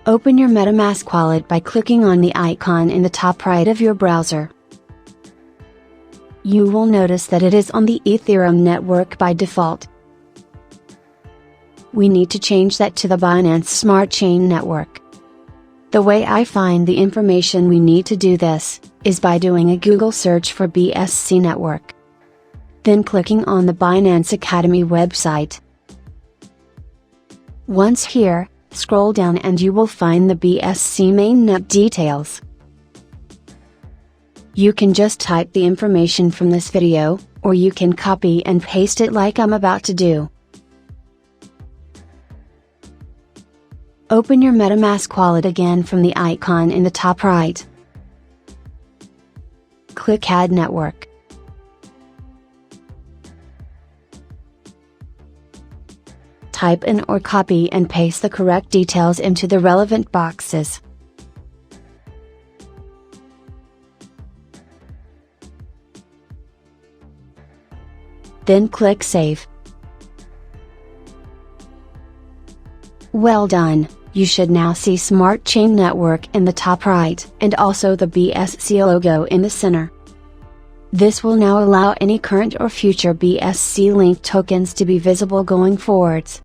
Open your Metamask wallet by clicking on the icon in the top right of your browser. You will notice that it is on the Ethereum network by default. We need to change that to the Binance Smart Chain network. The way I find the information we need to do this, is by doing a Google search for BSC Network. Then clicking on the Binance Academy website. Once here, scroll down and you will find the BSC Mainnet details. You can just type the information from this video, or you can copy and paste it like I'm about to do. Open your Metamask wallet again from the icon in the top right. Click Add Network. Type in or copy and paste the correct details into the relevant boxes. Then click Save. Well done, you should now see Smart Chain Network in the top right and also the BSC logo in the center. This will now allow any current or future BSC linked tokens to be visible going forwards.